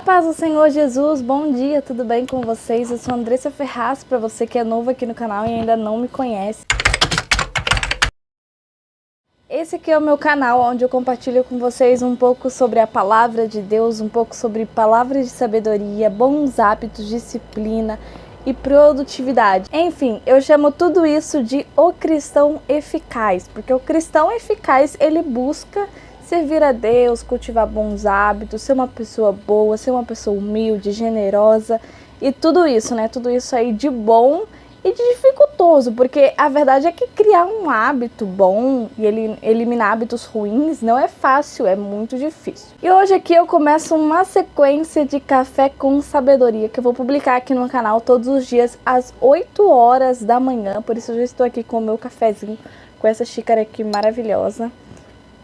paz do Senhor Jesus, bom dia, tudo bem com vocês? Eu sou Andressa Ferraz, para você que é novo aqui no canal e ainda não me conhece. Esse aqui é o meu canal, onde eu compartilho com vocês um pouco sobre a palavra de Deus, um pouco sobre palavras de sabedoria, bons hábitos, disciplina e produtividade. Enfim, eu chamo tudo isso de o cristão eficaz, porque o cristão eficaz, ele busca servir a Deus, cultivar bons hábitos, ser uma pessoa boa, ser uma pessoa humilde, generosa e tudo isso, né? Tudo isso aí de bom e de dificultoso, porque a verdade é que criar um hábito bom e eliminar hábitos ruins não é fácil, é muito difícil. E hoje aqui eu começo uma sequência de café com sabedoria que eu vou publicar aqui no canal todos os dias às 8 horas da manhã, por isso eu já estou aqui com o meu cafezinho, com essa xícara aqui maravilhosa.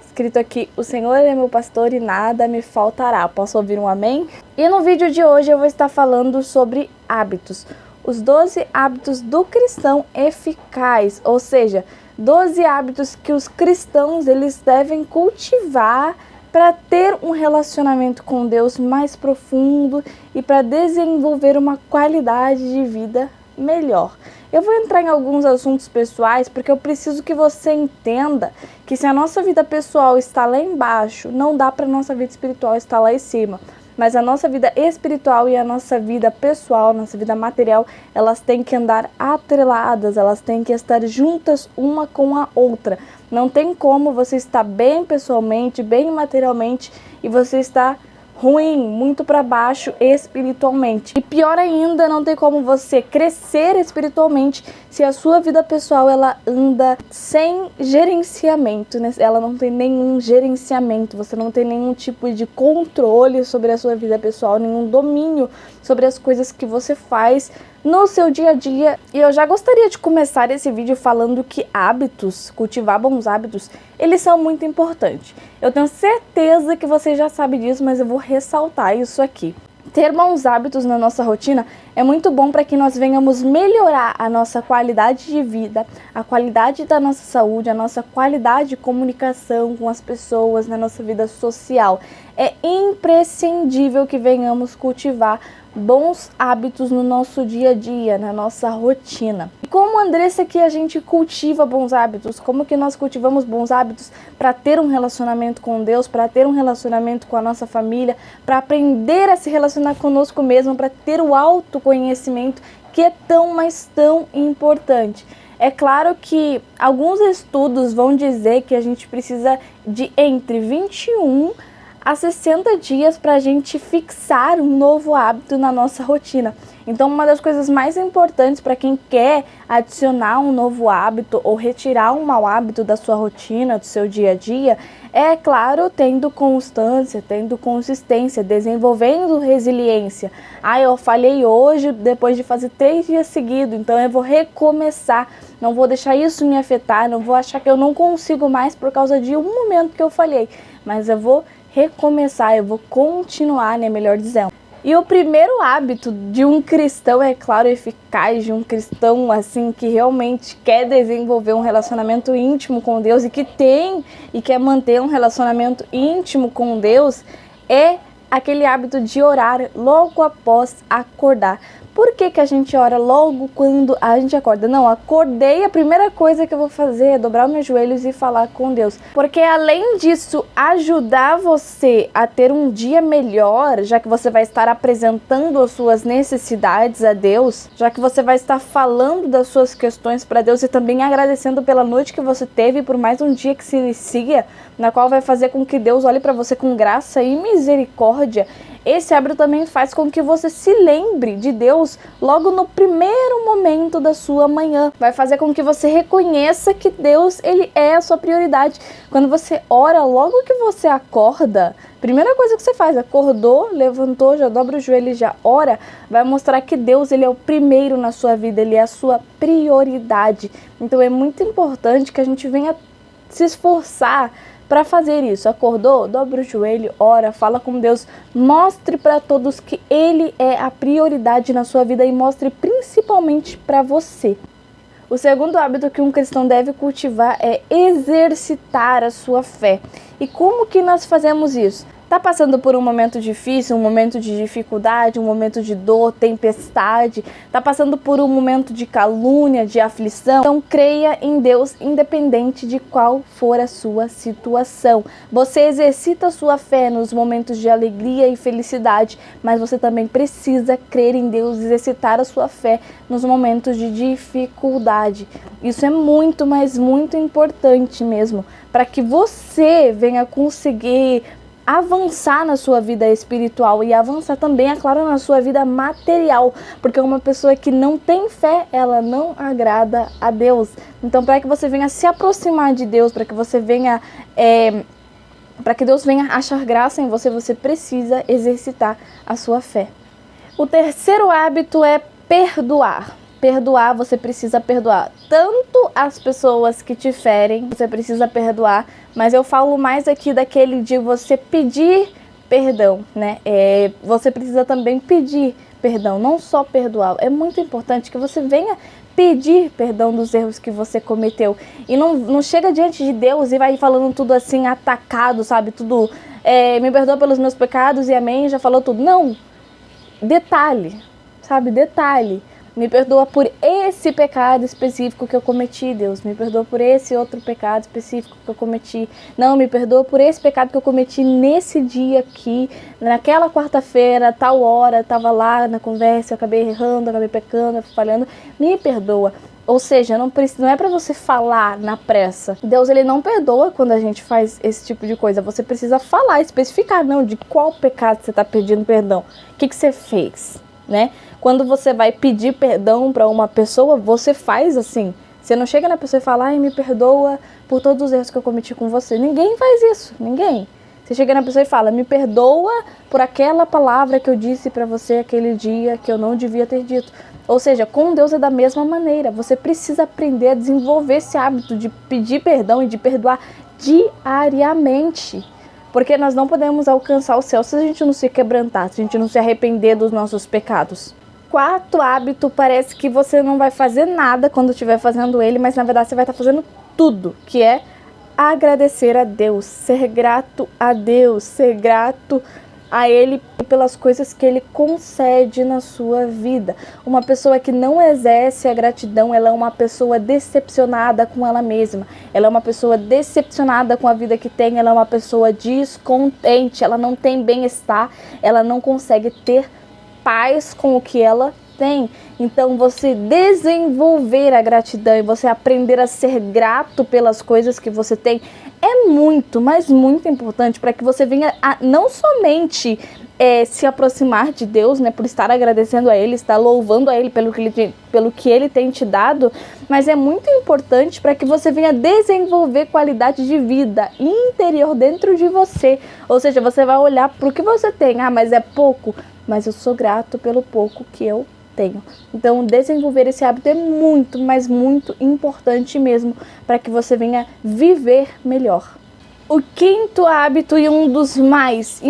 Escrito aqui, o Senhor é meu pastor e nada me faltará. Posso ouvir um amém? E no vídeo de hoje eu vou estar falando sobre hábitos. Os 12 hábitos do cristão eficaz, ou seja, 12 hábitos que os cristãos eles devem cultivar para ter um relacionamento com Deus mais profundo e para desenvolver uma qualidade de vida melhor. Eu vou entrar em alguns assuntos pessoais porque eu preciso que você entenda que se a nossa vida pessoal está lá embaixo, não dá para a nossa vida espiritual estar lá em cima. Mas a nossa vida espiritual e a nossa vida pessoal, nossa vida material, elas têm que andar atreladas, elas têm que estar juntas uma com a outra. Não tem como você estar bem pessoalmente, bem materialmente e você estar ruim, muito para baixo espiritualmente. E pior ainda, não tem como você crescer espiritualmente se a sua vida pessoal ela anda sem gerenciamento, né? Ela não tem nenhum gerenciamento, você não tem nenhum tipo de controle sobre a sua vida pessoal, nenhum domínio sobre as coisas que você faz no seu dia a dia. E eu já gostaria de começar esse vídeo falando que hábitos, cultivar bons hábitos, eles são muito importantes. Eu tenho certeza que você já sabe disso, mas eu vou ressaltar isso aqui. Ter bons hábitos na nossa rotina é muito bom para que nós venhamos melhorar a nossa qualidade de vida, a qualidade da nossa saúde, a nossa qualidade de comunicação com as pessoas, na nossa vida social. É imprescindível que venhamos cultivar bons hábitos no nosso dia a dia, na nossa rotina. E como, Andressa, que a gente cultiva bons hábitos? Como que nós cultivamos bons hábitos para ter um relacionamento com Deus, para ter um relacionamento com a nossa família, para aprender a se relacionar conosco mesmo, para ter o autoconhecimento que é tão, mas tão importante? É claro que alguns estudos vão dizer que a gente precisa de entre 21 a 60 dias para a gente fixar um novo hábito na nossa rotina. Então, uma das coisas mais importantes para quem quer adicionar um novo hábito ou retirar um mau hábito da sua rotina, do seu dia a dia, é claro, tendo constância, tendo consistência, desenvolvendo resiliência. Eu falhei hoje depois de fazer 3 dias seguidos, então eu vou recomeçar, não vou deixar isso me afetar, não vou achar que eu não consigo mais por causa de um momento que eu falhei, mas eu vou recomeçar, eu vou continuar, né, melhor dizendo. E o primeiro hábito de um cristão, é claro, eficaz, de um cristão assim que realmente quer desenvolver um relacionamento íntimo com Deus e que tem e quer manter um relacionamento íntimo com Deus, é aquele hábito de orar logo após acordar. Por que a gente ora logo quando a gente acorda? Não, acordei, a primeira coisa que eu vou fazer é dobrar os meus joelhos e falar com Deus. Porque além disso, ajudar você a ter um dia melhor, já que você vai estar apresentando as suas necessidades a Deus, já que você vai estar falando das suas questões para Deus e também agradecendo pela noite que você teve e por mais um dia que se inicia, na qual vai fazer com que Deus olhe para você com graça e misericórdia. Esse hábito também faz com que você se lembre de Deus logo no primeiro momento da sua manhã. Vai fazer com que você reconheça que Deus ele é a sua prioridade. Quando você ora, logo que você acorda, primeira coisa que você faz, acordou, levantou, já dobra o joelho e já ora, vai mostrar que Deus ele é o primeiro na sua vida, ele é a sua prioridade. Então é muito importante que a gente venha se esforçar para fazer isso. Acordou? Dobra o joelho, ora, fala com Deus, mostre para todos que Ele é a prioridade na sua vida e mostre principalmente para você. O segundo hábito que um cristão deve cultivar é exercitar a sua fé. E como que nós fazemos isso? Tá passando por um momento difícil, um momento de dificuldade, um momento de dor, tempestade, tá passando por um momento de calúnia, de aflição? Então creia em Deus independente de qual for a sua situação. Você exercita a sua fé nos momentos de alegria e felicidade, mas você também precisa crer em Deus, exercitar a sua fé nos momentos de dificuldade. Isso é muito, mas muito importante mesmo, para que você venha conseguir avançar na sua vida espiritual e avançar também, é claro, na sua vida material, porque uma pessoa que não tem fé, ela não agrada a Deus. Então, para que você venha se aproximar de Deus, para que você venha, para que Deus venha achar graça em você, você precisa exercitar a sua fé. O terceiro hábito é perdoar. Perdoar, você precisa perdoar tanto as pessoas que te ferem, você precisa perdoar, mas eu falo mais aqui daquele de você pedir perdão, né? Você precisa também pedir perdão, não só perdoar. É muito importante que você venha pedir perdão dos erros que você cometeu. E não chega diante de Deus e vai falando tudo assim, atacado, sabe? Tudo, me perdoa pelos meus pecados e amém, já falou tudo. Não, detalhe, sabe? Detalhe. Me perdoa por esse pecado específico que eu cometi, Deus. Me perdoa por esse outro pecado específico que eu cometi. Não, me perdoa por esse pecado que eu cometi nesse dia aqui, naquela quarta-feira, tal hora, estava lá na conversa, eu acabei errando, acabei pecando, falhando. Me perdoa. Ou seja, não é para você falar na pressa. Deus, ele não perdoa quando a gente faz esse tipo de coisa. Você precisa falar, especificar, não, de qual pecado você está pedindo perdão. O que você fez, né? Quando você vai pedir perdão para uma pessoa, você faz assim. Você não chega na pessoa e fala, ai, me perdoa por todos os erros que eu cometi com você. Ninguém faz isso, ninguém. Você chega na pessoa e fala, me perdoa por aquela palavra que eu disse para você aquele dia que eu não devia ter dito. Ou seja, com Deus é da mesma maneira. Você precisa aprender a desenvolver esse hábito de pedir perdão e de perdoar diariamente. Porque nós não podemos alcançar o céu se a gente não se quebrantar, se a gente não se arrepender dos nossos pecados. Quarto hábito, parece que você não vai fazer nada quando estiver fazendo ele, mas na verdade você vai estar fazendo tudo, que é agradecer a Deus, ser grato a Deus, ser grato a Ele pelas coisas que Ele concede na sua vida. Uma pessoa que não exerce a gratidão, ela é uma pessoa decepcionada com ela mesma, ela é uma pessoa decepcionada com a vida que tem, ela é uma pessoa descontente, ela não tem bem-estar, ela não consegue ter paz com o que ela tem. Então você desenvolver a gratidão e você aprender a ser grato pelas coisas que você tem é muito, mas muito importante para que você venha a não somente se aproximar de Deus, né, por estar agradecendo a Ele, estar louvando a Ele pelo que Ele tem te dado, mas é muito importante para que você venha desenvolver qualidade de vida interior dentro de você. Ou seja, você vai olhar para o que você tem, mas é pouco, mas eu sou grato pelo pouco que eu tenho. Então, desenvolver esse hábito é muito, mas muito importante mesmo para que você venha viver melhor. O quinto hábito e um dos mais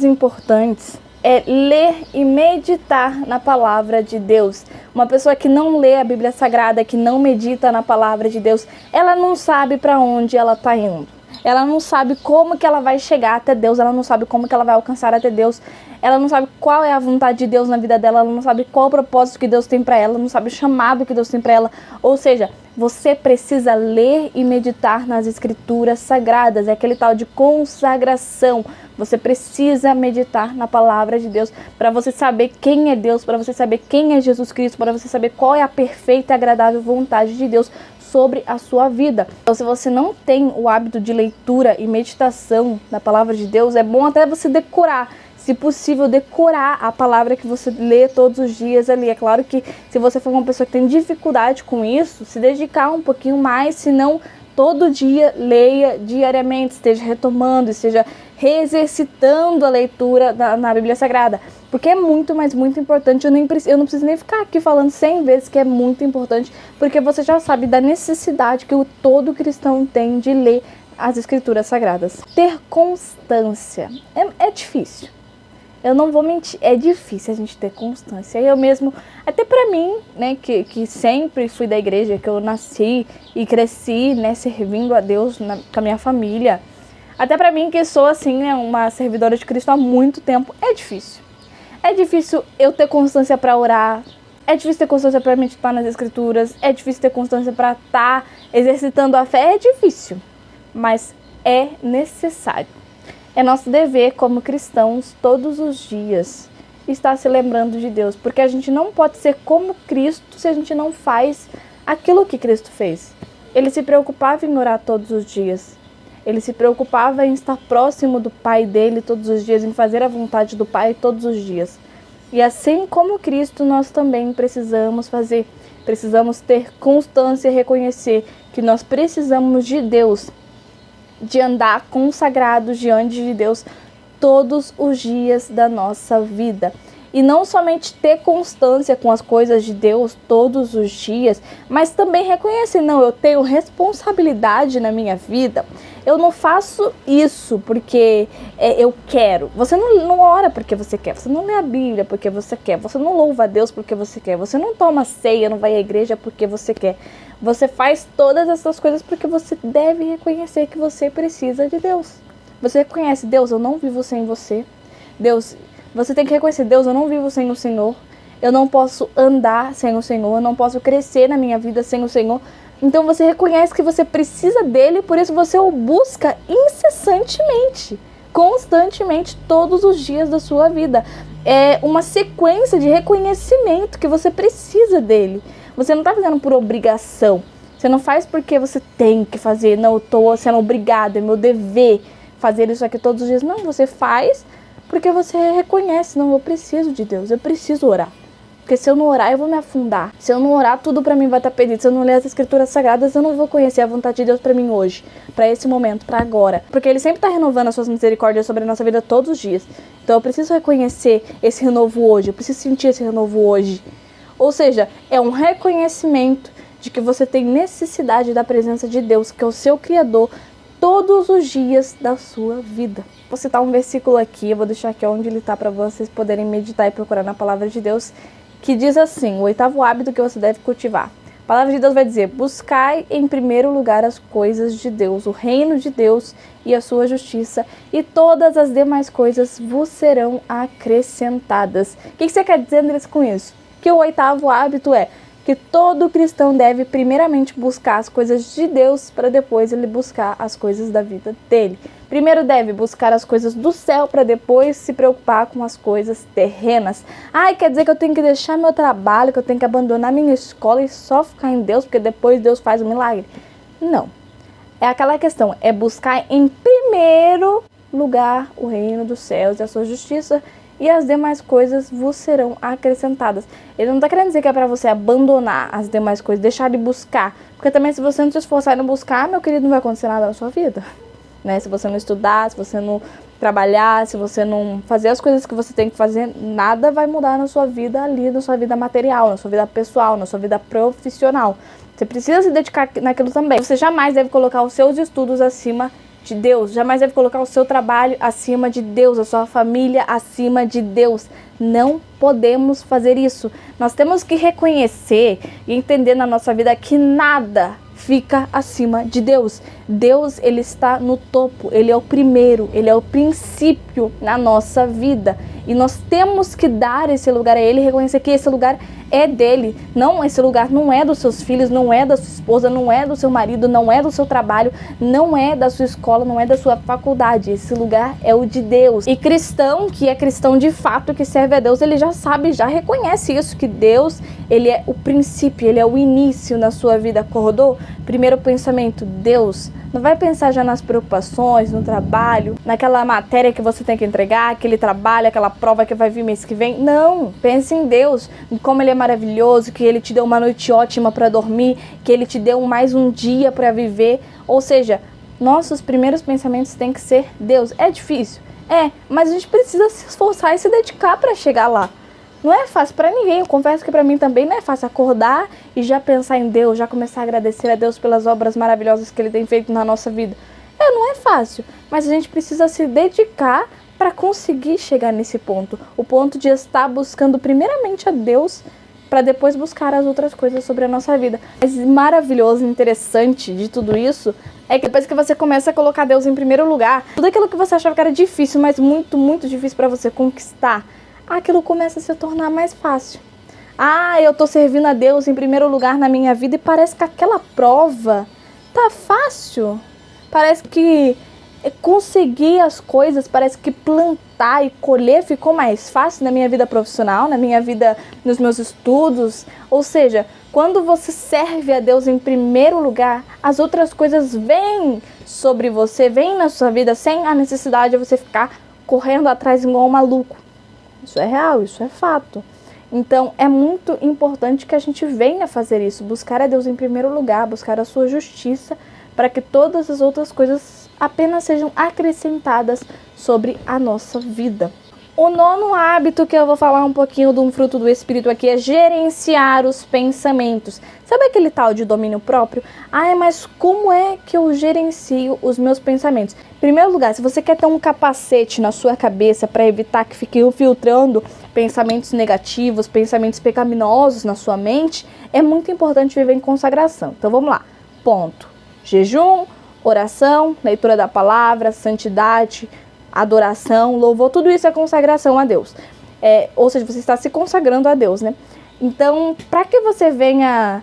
importantes é ler e meditar na palavra de Deus. Uma pessoa que não lê a Bíblia Sagrada, que não medita na palavra de Deus, ela não sabe para onde ela está indo. Ela não sabe como que ela vai chegar até Deus, ela não sabe como que ela vai alcançar até Deus, ela não sabe qual é a vontade de Deus na vida dela, ela não sabe qual o propósito que Deus tem para ela, não sabe o chamado que Deus tem para ela. Ou seja, você precisa ler e meditar nas escrituras sagradas, é aquele tal de consagração. Você precisa meditar na palavra de Deus para você saber quem é Deus, para você saber quem é Jesus Cristo, para você saber qual é a perfeita e agradável vontade de Deus sobre a sua vida. Então, se você não tem o hábito de leitura e meditação na palavra de Deus, é bom até você decorar, se possível, decorar a palavra que você lê todos os dias ali. É claro que se você for uma pessoa que tem dificuldade com isso, se dedicar um pouquinho mais, se não, todo dia leia diariamente, esteja retomando, esteja reexercitando a leitura na Bíblia Sagrada. Porque é muito, mas muito importante. Eu não preciso nem ficar aqui falando 100 vezes que é muito importante, porque você já sabe da necessidade que todo cristão tem de ler as escrituras sagradas. Ter constância é difícil. Eu não vou mentir, é difícil a gente ter constância. Eu mesmo, até pra mim, né, que sempre fui da igreja, que eu nasci e cresci, né, servindo a Deus com a minha família, Até pra mim, que sou assim, né, uma servidora de Cristo há muito tempo, é difícil. É difícil eu ter constância para orar. É difícil ter constância para meditar nas escrituras. É difícil ter constância para estar exercitando a fé. É difícil, mas é necessário. É nosso dever como cristãos todos os dias estar se lembrando de Deus, porque a gente não pode ser como Cristo se a gente não faz aquilo que Cristo fez. Ele se preocupava em orar todos os dias. Ele se preocupava em estar próximo do Pai dele todos os dias, em fazer a vontade do Pai todos os dias. E assim como Cristo, nós também precisamos fazer. Precisamos ter constância e reconhecer que nós precisamos de Deus, de andar consagrados diante de Deus todos os dias da nossa vida. E não somente ter constância com as coisas de Deus todos os dias, mas também reconhecer, não, eu tenho responsabilidade na minha vida. Eu não faço isso porque eu quero. Você não ora porque você quer, você não lê a Bíblia porque você quer, você não louva a Deus porque você quer, você não toma ceia, não vai à igreja porque você quer. Você faz todas essas coisas porque você deve reconhecer que você precisa de Deus. Você reconhece, Deus, eu não vivo sem você. Deus, você tem que reconhecer, Deus, eu não vivo sem o Senhor. Eu não posso andar sem o Senhor, eu não posso crescer na minha vida sem o Senhor. Então você reconhece que você precisa dele, por isso você o busca incessantemente, constantemente, todos os dias da sua vida. É uma sequência de reconhecimento que você precisa dele. Você não está fazendo por obrigação. Você não faz porque você tem que fazer. Não, eu estou sendo obrigado, é meu dever fazer isso aqui todos os dias. Não, você faz porque você reconhece, não, eu preciso de Deus, eu preciso orar. Porque se eu não orar, eu vou me afundar. Se eu não orar, tudo pra mim vai estar perdido. Se eu não ler as escrituras sagradas, eu não vou conhecer a vontade de Deus pra mim hoje, pra esse momento, pra agora. Porque Ele sempre tá renovando as suas misericórdias sobre a nossa vida todos os dias. Então eu preciso reconhecer esse renovo hoje, eu preciso sentir esse renovo hoje. Ou seja, é um reconhecimento de que você tem necessidade da presença de Deus, que é o seu Criador, todos os dias da sua vida. Vou citar um versículo aqui, eu vou deixar aqui onde ele está para vocês poderem meditar e procurar na palavra de Deus, que diz assim, o 8º hábito que você deve cultivar. A palavra de Deus vai dizer, buscai em primeiro lugar as coisas de Deus, o reino de Deus e a sua justiça, e todas as demais coisas vos serão acrescentadas. O que você quer dizer com isso? Que o 8º hábito é que todo cristão deve primeiramente buscar as coisas de Deus para depois ele buscar as coisas da vida dele. Primeiro deve buscar as coisas do céu para depois se preocupar com as coisas terrenas. Ai, quer dizer que eu tenho que deixar meu trabalho, que eu tenho que abandonar minha escola e só ficar em Deus, porque depois Deus faz o milagre? Não. É aquela questão, é buscar em primeiro lugar o reino dos céus e a sua justiça, e as demais coisas vos serão acrescentadas. Ele não está querendo dizer que é para você abandonar as demais coisas, deixar de buscar. Porque também se você não se esforçar e não buscar, meu querido, não vai acontecer nada na sua vida. Né? Se você não estudar, se você não trabalhar, se você não fazer as coisas que você tem que fazer, nada vai mudar na sua vida ali, na sua vida material, na sua vida pessoal, na sua vida profissional. Você precisa se dedicar naquilo também. Você jamais deve colocar os seus estudos acima de Deus, jamais deve colocar o seu trabalho acima de Deus, a sua família acima de Deus. Não podemos fazer isso. Nós temos que reconhecer e entender na nossa vida que nada fica acima de Deus. Deus, ele está no topo, ele é o primeiro, ele é o princípio na nossa vida. E nós temos que dar esse lugar a ele e reconhecer que esse lugar é dele. Não, esse lugar não é dos seus filhos, não é da sua esposa, não é do seu marido, não é do seu trabalho, não é da sua escola, não é da sua faculdade. Esse lugar é o de Deus. E cristão, que é cristão de fato, que serve a Deus, ele já sabe, já reconhece isso, que Deus, ele é o princípio, ele é o início na sua vida. Acordou? Primeiro pensamento, Deus. Não vai pensar já nas preocupações, no trabalho, naquela matéria que você tem que entregar, aquele trabalho, aquela prova que vai vir mês que vem. Não, pense em Deus, em como ele é maravilhoso, que ele te deu uma noite ótima para dormir, que ele te deu mais um dia para viver. Ou seja, nossos primeiros pensamentos têm que ser Deus. É difícil? É, mas a gente precisa se esforçar e se dedicar para chegar lá. Não é fácil para ninguém, eu confesso que para mim também não é fácil acordar e já pensar em Deus, já começar a agradecer a Deus pelas obras maravilhosas que Ele tem feito na nossa vida. Não é fácil, mas a gente precisa se dedicar para conseguir chegar nesse ponto. O ponto de estar buscando primeiramente a Deus para depois buscar as outras coisas sobre a nossa vida. Mas maravilhoso, interessante de tudo isso é que depois que você começa a colocar Deus em primeiro lugar, tudo aquilo que você achava que era difícil, mas muito, muito difícil para você conquistar, aquilo começa a se tornar mais fácil. Eu tô servindo a Deus em primeiro lugar na minha vida e parece que aquela prova tá fácil. Parece que conseguir as coisas, parece que plantar e colher ficou mais fácil na minha vida profissional, na minha vida, nos meus estudos. Ou seja, quando você serve a Deus em primeiro lugar, as outras coisas vêm sobre você, vêm na sua vida sem a necessidade de você ficar correndo atrás igual um maluco. Isso é real, isso é fato. Então, é muito importante que a gente venha fazer isso, buscar a Deus em primeiro lugar, buscar a sua justiça, para que todas as outras coisas apenas sejam acrescentadas sobre a nossa vida. O 9º hábito que eu vou falar um pouquinho de um fruto do Espírito aqui é gerenciar os pensamentos. Sabe aquele tal de domínio próprio? Mas como é que eu gerencio os meus pensamentos? Em primeiro lugar, se você quer ter um capacete na sua cabeça para evitar que fique filtrando pensamentos negativos, pensamentos pecaminosos na sua mente, é muito importante viver em consagração. Então vamos lá. Ponto. Jejum, oração, leitura da palavra, santidade, adoração, louvor, tudo isso é consagração a Deus. Ou seja, você está se consagrando a Deus, né? Então, para que você venha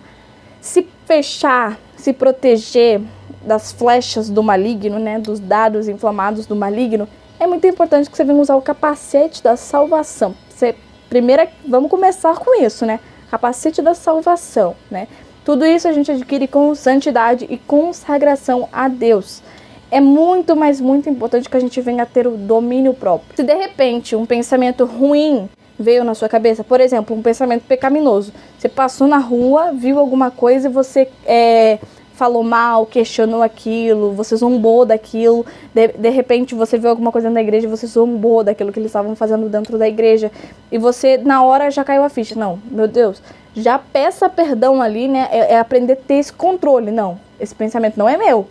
se fechar, se proteger das flechas do maligno, né? Dos dardos inflamados do maligno, é muito importante que você venha usar o capacete da salvação. Vamos começar com isso, né? Capacete da salvação, né? Tudo isso a gente adquire com santidade e consagração a Deus. É muito, mas muito importante que a gente venha a ter o domínio próprio. Se de repente um pensamento ruim veio na sua cabeça, por exemplo, um pensamento pecaminoso, você passou na rua, viu alguma coisa e você falou mal, questionou aquilo, você zombou daquilo, de repente você viu alguma coisa na igreja e você zombou daquilo que eles estavam fazendo dentro da igreja, e você na hora já caiu a ficha. Não, meu Deus, já peça perdão ali, né? É aprender a ter esse controle. Não, esse pensamento não é meu.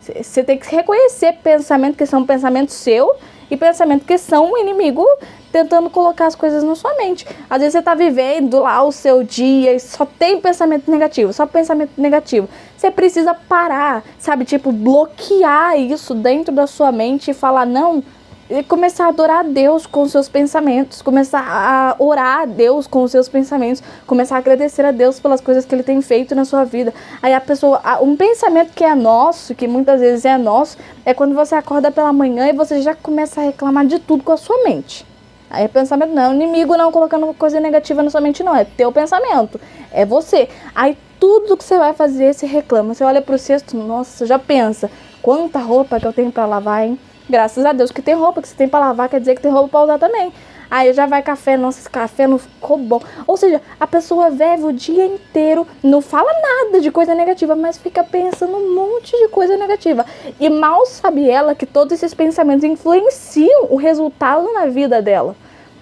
Você tem que reconhecer pensamentos que são pensamentos seu e pensamentos que são o inimigo tentando colocar as coisas na sua mente. Às vezes você está vivendo lá o seu dia e só tem pensamento negativo, só pensamento negativo. Você precisa parar, sabe? Tipo, bloquear isso dentro da sua mente e falar, não, e começar a adorar a Deus com os seus pensamentos, começar a orar a Deus com os seus pensamentos, começar a agradecer a Deus pelas coisas que Ele tem feito na sua vida. Aí a pessoa, um pensamento que é nosso, que muitas vezes é nosso, é quando você acorda pela manhã e você já começa a reclamar de tudo com a sua mente. Aí é pensamento, não, inimigo não colocando coisa negativa na sua mente, não, é teu pensamento, é você. Aí tudo que você vai fazer, você reclama, você olha pro cesto, nossa, você já pensa, quanta roupa que eu tenho pra lavar, hein? Graças a Deus que tem roupa que você tem pra lavar, quer dizer que tem roupa pra usar também. Aí já vai café, nossa, esse café não ficou bom. Ou seja, a pessoa vive o dia inteiro, não fala nada de coisa negativa, mas fica pensando um monte de coisa negativa. E mal sabe ela que todos esses pensamentos influenciam o resultado na vida dela.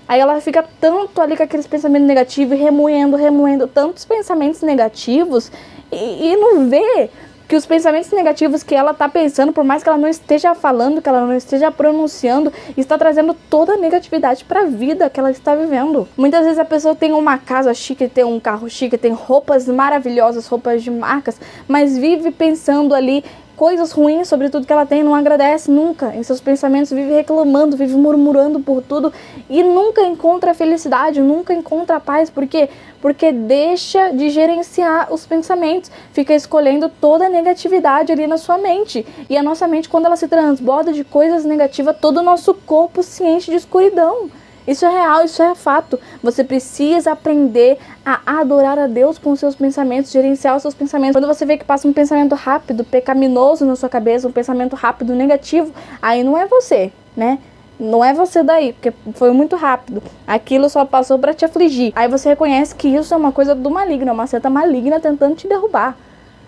Aí ela fica tanto ali com aqueles pensamentos negativos, remoendo tantos pensamentos negativos e não vê que os pensamentos negativos que ela está pensando, por mais que ela não esteja falando, que ela não esteja pronunciando, está trazendo toda a negatividade para a vida que ela está vivendo. Muitas vezes a pessoa tem uma casa chique, tem um carro chique, tem roupas maravilhosas, roupas de marcas, mas vive pensando ali coisas ruins sobre tudo que ela tem, não agradece nunca. Em seus pensamentos vive reclamando, vive murmurando por tudo e nunca encontra a felicidade, nunca encontra a paz. Por quê? Porque deixa de gerenciar os pensamentos, fica escolhendo toda a negatividade ali na sua mente. E a nossa mente, quando ela se transborda de coisas negativas, todo o nosso corpo se enche de escuridão. Isso é real, isso é fato. Você precisa aprender a adorar a Deus com os seus pensamentos, gerenciar os seus pensamentos. Quando você vê que passa um pensamento rápido, pecaminoso na sua cabeça, um pensamento rápido, negativo, aí não é você, né? Não é você daí, porque foi muito rápido. Aquilo só passou para te afligir. Aí você reconhece que isso é uma coisa do maligno, é uma seta maligna tentando te derrubar.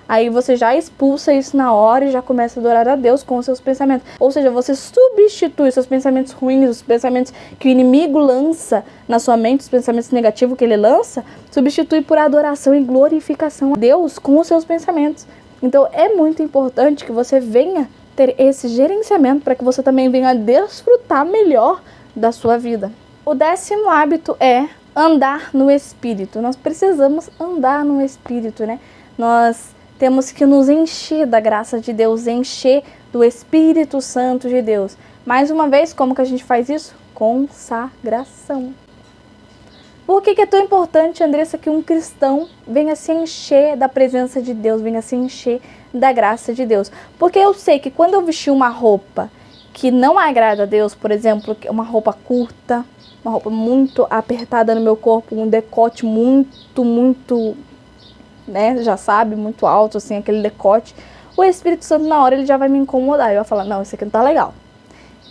Aí você já expulsa isso na hora e já começa a adorar a Deus com os seus pensamentos. Ou seja, você substitui os seus pensamentos ruins, os pensamentos que o inimigo lança na sua mente, os pensamentos negativos que ele lança, substitui por adoração e glorificação a Deus com os seus pensamentos. Então é muito importante que você venha ter esse gerenciamento para que você também venha desfrutar melhor da sua vida. O 10º hábito é andar no Espírito. Nós precisamos andar no Espírito, né? Nós temos que nos encher da graça de Deus, encher do Espírito Santo de Deus. Mais uma vez, como que a gente faz isso? Consagração. Por que é tão importante, Andressa, que um cristão venha se encher da presença de Deus, venha se encher da graça de Deus? Porque eu sei que quando eu vestir uma roupa que não agrada a Deus, por exemplo, uma roupa curta, uma roupa muito apertada no meu corpo, um decote muito, né, já sabe, muito alto, assim, aquele decote, o Espírito Santo na hora ele já vai me incomodar, eu vou falar, não, esse aqui não tá legal.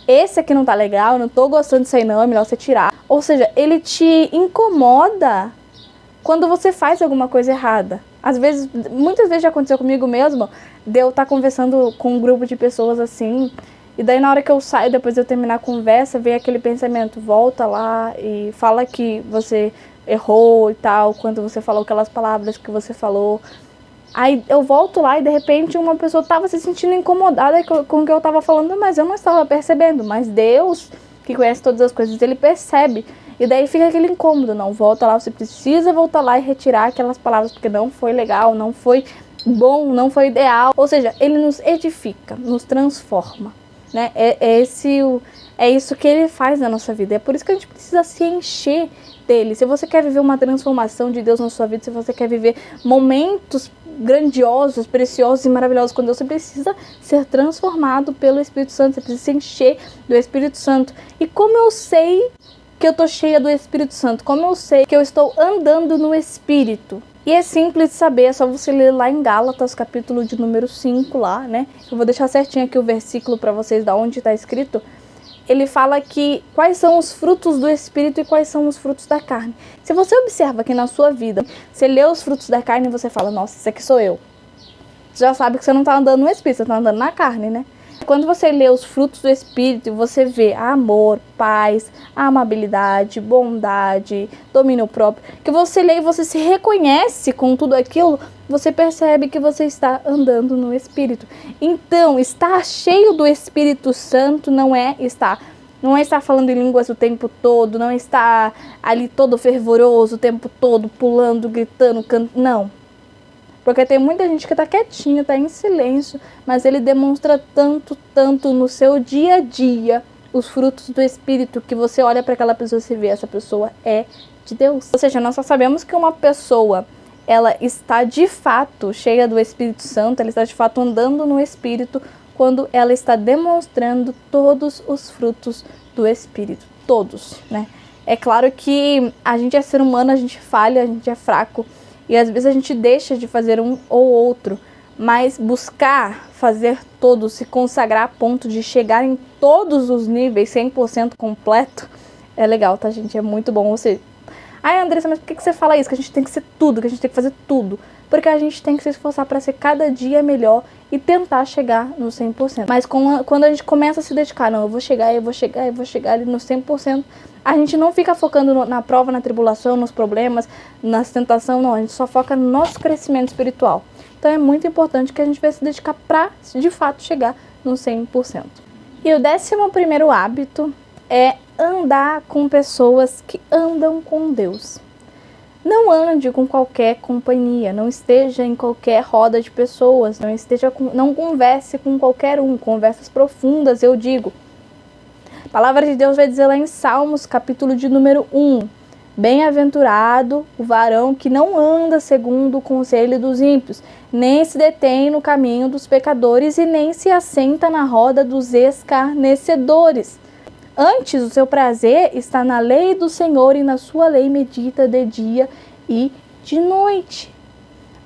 Esse aqui não tá legal, eu não tô gostando disso aí não, é melhor você tirar. Ou seja, ele te incomoda quando você faz alguma coisa errada. Às vezes, muitas vezes já aconteceu comigo mesmo, de eu estar conversando com um grupo de pessoas assim, e daí na hora que eu saio, depois de eu terminar a conversa, vem aquele pensamento, volta lá e fala que você errou e tal, quando você falou aquelas palavras que você falou. Aí eu volto lá e de repente uma pessoa estava se sentindo incomodada com o que eu estava falando, mas eu não estava percebendo. Mas Deus, que conhece todas as coisas, ele percebe. E daí fica aquele incômodo, não, volta lá, você precisa voltar lá e retirar aquelas palavras, porque não foi legal, não foi bom, não foi ideal. Ou seja, ele nos edifica, nos transforma, né? É isso que ele faz na nossa vida. É por isso que a gente precisa se encher dele. Se você quer viver uma transformação de Deus na sua vida, se você quer viver momentos grandiosos, preciosos e maravilhosos com Deus, você precisa ser transformado pelo Espírito Santo, você precisa se encher do Espírito Santo. E como eu sei que eu tô cheia do Espírito Santo? Como eu sei que eu estou andando no Espírito? E é simples de saber, é só você ler lá em Gálatas, capítulo de número 5 lá, né? Eu vou deixar certinho aqui o versículo para vocês da onde está escrito. Ele fala que quais são os frutos do Espírito e quais são os frutos da carne. Se você observa que na sua vida, você lê os frutos da carne e você fala, nossa, esse aqui sou eu. Você já sabe que você não está andando no Espírito, você está andando na carne, né? Quando você lê os frutos do Espírito, você vê amor, paz, amabilidade, bondade, domínio próprio, que você lê e você se reconhece com tudo aquilo, você percebe que você está andando no Espírito. Então, estar cheio do Espírito Santo não é estar falando em línguas o tempo todo, não é estar ali todo fervoroso o tempo todo, pulando, gritando, cantando, não. Porque tem muita gente que está quietinha, está em silêncio, mas ele demonstra tanto no seu dia a dia os frutos do Espírito, que você olha para aquela pessoa e se vê, essa pessoa é de Deus. Ou seja, nós só sabemos que uma pessoa, ela está de fato cheia do Espírito Santo, ela está de fato andando no Espírito, quando ela está demonstrando todos os frutos do Espírito. Todos, né? É claro que a gente é ser humano, a gente falha, a gente é fraco, e às vezes a gente deixa de fazer um ou outro, mas buscar fazer todos, se consagrar a ponto de chegar em todos os níveis 100% completo, é legal, tá, gente? É muito bom. Você... Ai, Andressa, mas por que você fala isso? Que a gente tem que ser tudo, que a gente tem que fazer tudo. Porque a gente tem que se esforçar para ser cada dia melhor e tentar chegar no 100%. Mas quando a gente começa a se dedicar, não, eu vou chegar ali no 100%, a gente não fica focando na prova, na tribulação, nos problemas, na tentação, não. A gente só foca no nosso crescimento espiritual. Então é muito importante que a gente vai se dedicar para, de fato, chegar no 100%. E o 11º hábito é andar com pessoas que andam com Deus. Não ande com qualquer companhia, não esteja em qualquer roda de pessoas, não converse com qualquer um, conversas profundas, eu digo. A palavra de Deus vai dizer lá em Salmos, capítulo de número 1, bem-aventurado o varão que não anda segundo o conselho dos ímpios, nem se detém no caminho dos pecadores e nem se assenta na roda dos escarnecedores. Antes, o seu prazer está na lei do Senhor e na sua lei medita de dia e de noite.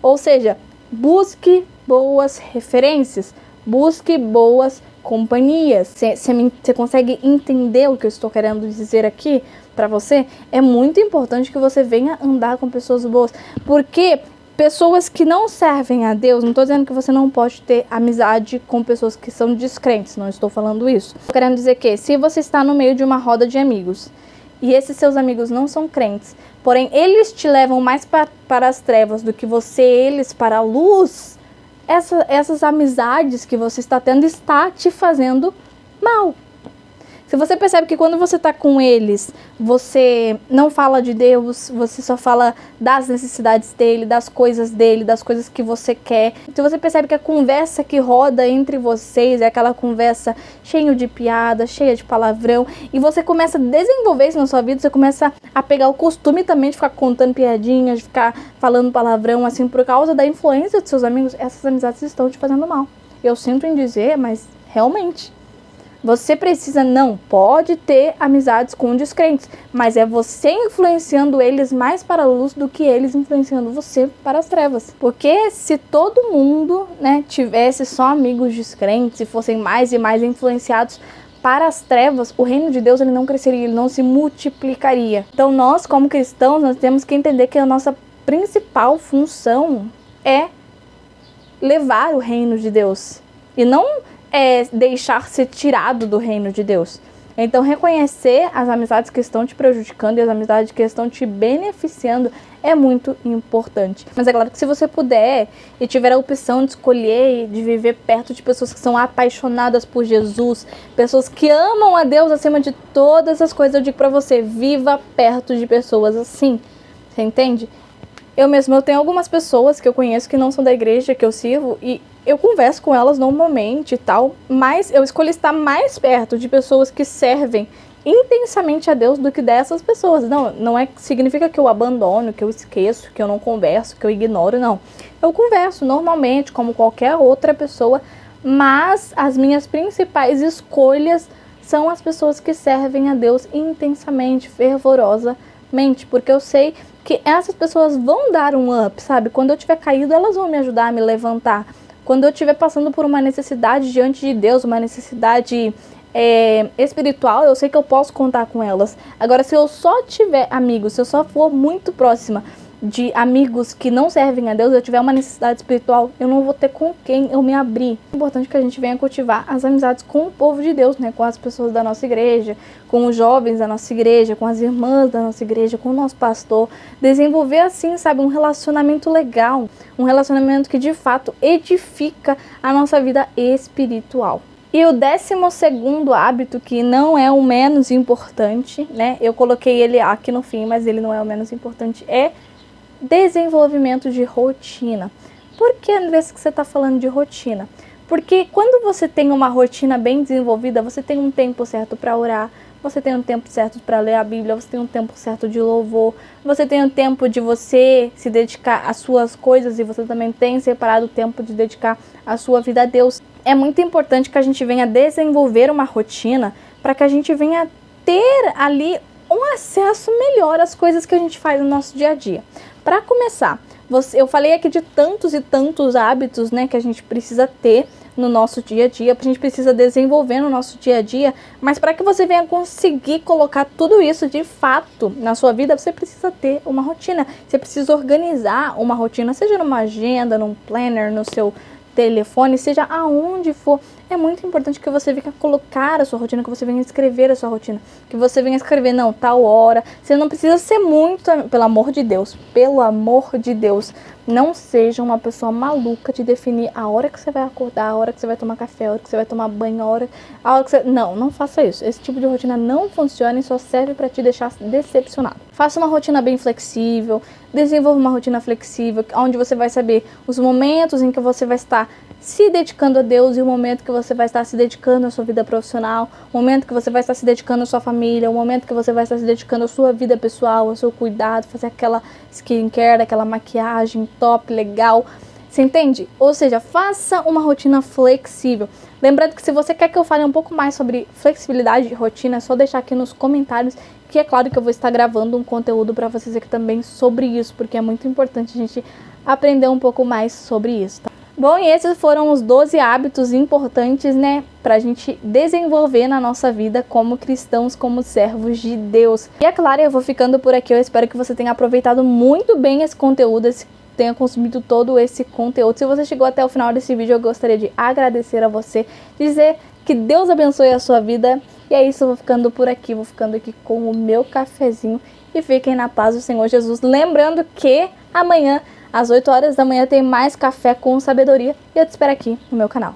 Ou seja, busque boas referências, busque boas companhias. Você consegue entender o que eu estou querendo dizer aqui para você? É muito importante que você venha andar com pessoas boas, porque pessoas que não servem a Deus, não estou dizendo que você não pode ter amizade com pessoas que são descrentes, não estou falando isso. Estou querendo dizer que se você está no meio de uma roda de amigos e esses seus amigos não são crentes, porém eles te levam mais para as trevas do que eles para a luz, essas amizades que você está tendo está te fazendo mal. Se você percebe que quando você está com eles, você não fala de Deus, você só fala das necessidades dele, das coisas que você quer. Se você percebe que a conversa que roda entre vocês é aquela conversa cheia de piada, cheia de palavrão, e você começa a desenvolver isso na sua vida, você começa a pegar o costume também de ficar contando piadinhas, de ficar falando palavrão, assim, por causa da influência dos seus amigos, essas amizades estão te fazendo mal. Eu sinto em dizer, mas realmente... Você pode ter amizades com descrentes, mas é você influenciando eles mais para a luz do que eles influenciando você para as trevas. Porque se todo mundo, tivesse só amigos descrentes e fossem mais e mais influenciados para as trevas, o reino de Deus ele não cresceria, ele não se multiplicaria. Então nós, como cristãos, nós temos que entender que a nossa principal função é levar o reino de Deus e não deixar ser tirado do reino de Deus. Então reconhecer as amizades que estão te prejudicando e as amizades que estão te beneficiando é muito importante. Mas é claro que se você puder e tiver a opção de escolher e de viver perto de pessoas que são apaixonadas por Jesus, pessoas que amam a Deus acima de todas as coisas, eu digo pra você, viva perto de pessoas assim. Você entende? Eu tenho algumas pessoas que eu conheço que não são da igreja que eu sirvo e eu converso com elas normalmente e tal, mas eu escolho estar mais perto de pessoas que servem intensamente a Deus do que dessas pessoas. Não significa que eu abandono, que eu esqueço, que eu não converso, que eu ignoro, não. Eu converso normalmente, como qualquer outra pessoa, mas as minhas principais escolhas são as pessoas que servem a Deus intensamente, fervorosamente, porque eu sei que essas pessoas vão dar um up, sabe? Quando eu tiver caído, elas vão me ajudar a me levantar. Quando eu estiver passando por uma necessidade diante de Deus, uma necessidade espiritual, eu sei que eu posso contar com elas. Agora, se eu só tiver amigos, se eu só for muito próxima de amigos que não servem a Deus, eu tiver uma necessidade espiritual, eu não vou ter com quem eu me abrir. É importante que a gente venha cultivar as amizades com o povo de Deus, com as pessoas da nossa igreja, com os jovens da nossa igreja, com as irmãs da nossa igreja, com o nosso pastor. Desenvolver assim, sabe, um relacionamento legal, um relacionamento que de fato edifica a nossa vida espiritual. E o 12º hábito, que não é o menos importante, eu coloquei ele aqui no fim, mas ele não é o menos importante, é desenvolvimento de rotina. Por que, Andressa, que você está falando de rotina? Porque quando você tem uma rotina bem desenvolvida, você tem um tempo certo para orar, você tem um tempo certo para ler a Bíblia, você tem um tempo certo de louvor, você tem um tempo de você se dedicar às suas coisas e você também tem separado o tempo de dedicar a sua vida a Deus. É muito importante que a gente venha desenvolver uma rotina para que a gente venha ter ali um acesso melhor às coisas que a gente faz no nosso dia a dia. Para começar, eu falei aqui de tantos e tantos hábitos, que a gente precisa ter no nosso dia a dia, que a gente precisa desenvolver no nosso dia a dia, mas para que você venha conseguir colocar tudo isso de fato na sua vida, você precisa ter uma rotina, você precisa organizar uma rotina, seja numa agenda, num planner, no seu telefone, seja aonde for. É muito importante que você venha colocar a sua rotina, que você venha escrever a sua rotina, que você venha escrever, tal hora. Você não precisa ser muito, pelo amor de Deus, não seja uma pessoa maluca de definir a hora que você vai acordar, a hora que você vai tomar café, a hora que você vai tomar banho, a hora que você... Não faça isso. Esse tipo de rotina não funciona e só serve para te deixar decepcionado. Faça uma rotina bem flexível, desenvolva uma rotina flexível, onde você vai saber os momentos em que você vai estar se dedicando a Deus e o momento que você vai estar se dedicando à sua vida profissional, o momento que você vai estar se dedicando à sua família, o momento que você vai estar se dedicando à sua vida pessoal, ao seu cuidado, fazer aquela skincare, aquela maquiagem top, legal. Você entende? Ou seja, faça uma rotina flexível. Lembrando que se você quer que eu fale um pouco mais sobre flexibilidade de rotina, é só deixar aqui nos comentários, que é claro que eu vou estar gravando um conteúdo para vocês aqui também sobre isso, porque é muito importante a gente aprender um pouco mais sobre isso, tá? Bom, e esses foram os 12 hábitos importantes, pra gente desenvolver na nossa vida como cristãos, como servos de Deus. E é claro, eu vou ficando por aqui, eu espero que você tenha aproveitado muito bem esse conteúdo, tenha consumido todo esse conteúdo. Se você chegou até o final desse vídeo, eu gostaria de agradecer a você, dizer que Deus abençoe a sua vida. E é isso, eu vou ficando por aqui, vou ficando aqui com o meu cafezinho e fiquem na paz do Senhor Jesus. Lembrando que amanhã, às 8 horas da manhã, tem mais Café com Sabedoria e eu te espero aqui no meu canal.